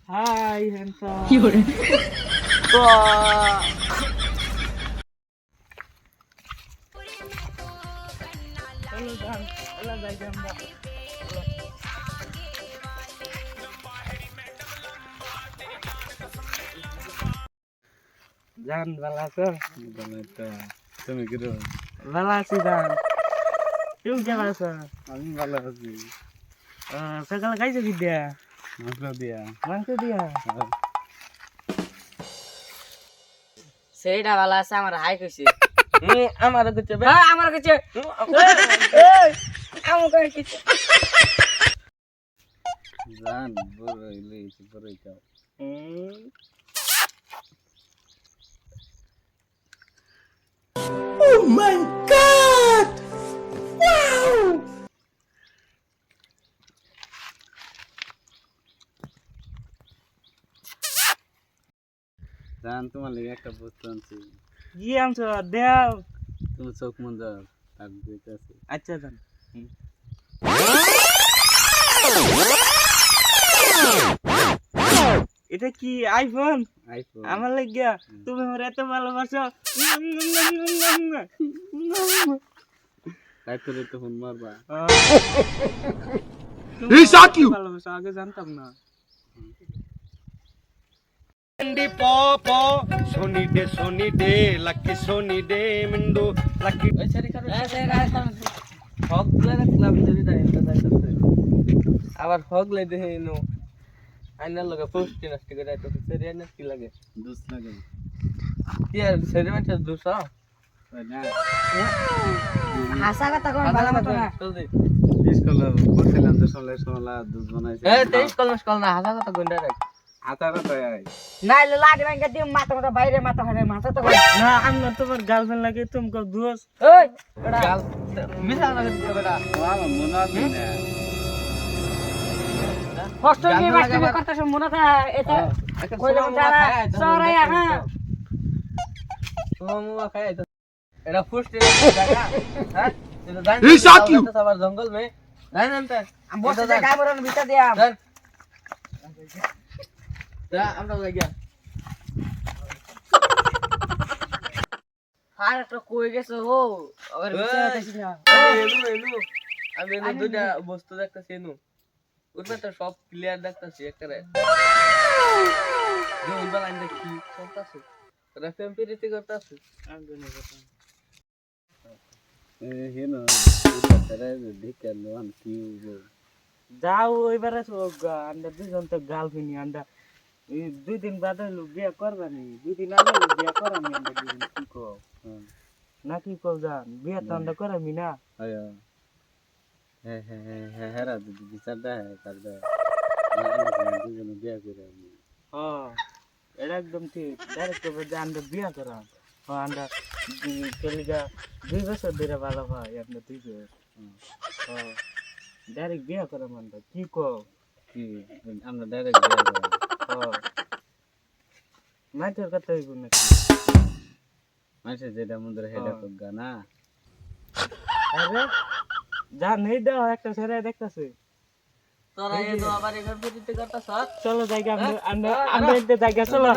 High handsome কি করে চলো যান চলো যাই আমরা জান ভালো আছো তুমি কি রে? ভালো আছি জান তুমি কেমন আছো আমি ভালো আছি। সকালে খাইছো কি দিয়া মাংস দিয়া। মাংস দিয়া সেইটা ভালো আছে আমার হাই কইছে আমার কাছে আমার কাছে আমার কাছে জান বড় হইলে বড় হইতাও। জান তোমার লেগে একটা বস্তু আনছি। কি আনছো দেও তুমি চোখ মঞ্জা তাক দিতে আছে। আচ্ছা জান এটা কি আইফোন আইফোন আমার লাগিয়া তুমি আমার এত ভালোবাসো তাই তোরে তো ফোন মারবা। তুমি আমাকে ভালোবাসো আগে জানতাম না Sony de, lucky Sony de, Mindo, lucky. হগলে রাখলাম যদি তাই আবার হগলে দেখে নো আইনার লগে পোস্ট নষ্ট করে তো সেরিয়া না কি লাগে দুস লাগে। কি আর সেরিয়া মানে দুসা তাই না? হাসা কথা কোন ভালো মতো না চল দে স্কুলে করছিলাম তো সমলা দুস বানাইছে। এ তেইশ কল না হাসা কথা গন্ডা রাখ হাতা কথা আই। না লাডি ভাঙ্গা দিম মাথা মাথা বাইরে মাথা হারে মাথা তো না আমি না তোমার গার্লফ্রেন্ড লাগে তুমকো দোস ওই বড়া গাল মিশা লাগে দিতে বেটা আমার মনে আছে না। কষ্ট কি মাটি করতে সব মনে থা এটা কইলে তারা সরে হ্যাঁ তোমার খায় তো এটা ফুস্ট জায়গা হ্যাঁ এটা জানি তো সবার জঙ্গল মে জানি না আমি বসে যে গাবরন ভিতর দিয়া আমরা লাগিয়া আর তো কই গেছো হো আবার ভিতর আছিস না আমি এনু দুইটা বস্তু দেখতেছি এনু ওটা তো সব ক্লিয়ার দেখতেছি একবারে যে ওইবার লাইন দেখি চলতেছে তোরা টেম্পারেচার করতেছে আমি জানি কথা হেনো এটা তারা দেখে লোন কি যাও ওইবারে আমরা দুজন তো গার্লফ্রেন্ড আমরা দুই দিন বাদে বিয়ে করবানি দুই দিন আগে বিয়ে করামি আমরা দুজন কি কো না কি কো জান বিয়ে তো আমরা করামি না আয়া হ্যাঁ হেরা দিদি বিচারটা হ্যাঁ করবে দুজন বিয়া করে আমি হ্যাঁ এটা একদম ঠিক ডাইরেক্ট কবে যে আমরা বিয়ে করাম হ্যাঁ আমরা চলিগা 2 বছর ধরে ভালো ভাই আমরা দুইজন হ্যাঁ ডাইরেক্ট বিয়ে করাম আমরা কি কো কি আমরা ডাইরেক্ট বিয়া করে মাইটের কথা হইব নাকি মাসে যেটা মন্দির হেডা করগা না আরে যা নেই দাও একটা ছেড়ে দেখতাছে তোরা এ তো আবার এখান থেকে করতেছ চলো জায়গা আমরা একটা জায়গা চলো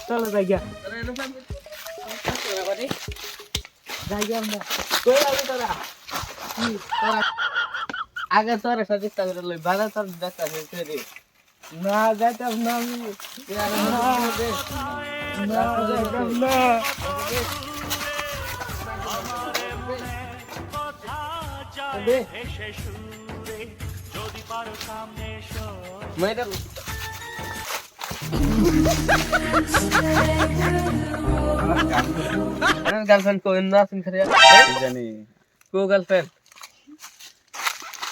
চলো জায়গা তোরা এনো ফাম জায়গা আমরা কই আলো তোরা কি তোরা আগে তোরা সাথে করে লই বাধা তোর দেখতাছে ছেড়ে না যাইতাম না আমি না যাইতাম না গার্লফ্রেন্ড কো না শুন করে জানি কো গার্লফ্রেন্ড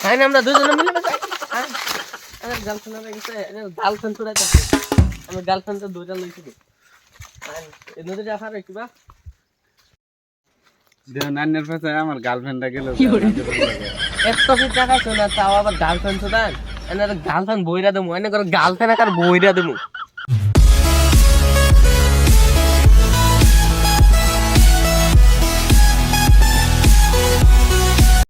তাই না আমরা দুজনে মিলে বসে আমার গার্লফ্রেন্ড হয়ে গেছে গার্লফ্রেন্ড তোরা তো আমি গার্লফ্রেন্ড তো দুইটা লইছি এই নদীটা আফার কিবা দেহ নান্নের পাশে আমার গার্লফ্রেন্ডটা গেল এত কি টাকা শোনা তাও আবার গার্লফ্রেন্ড তো দেন এনার গার্লফ্রেন্ড বইরা দেবো এনে করে গার্লফ্রেন্ড আর বইরা দেবো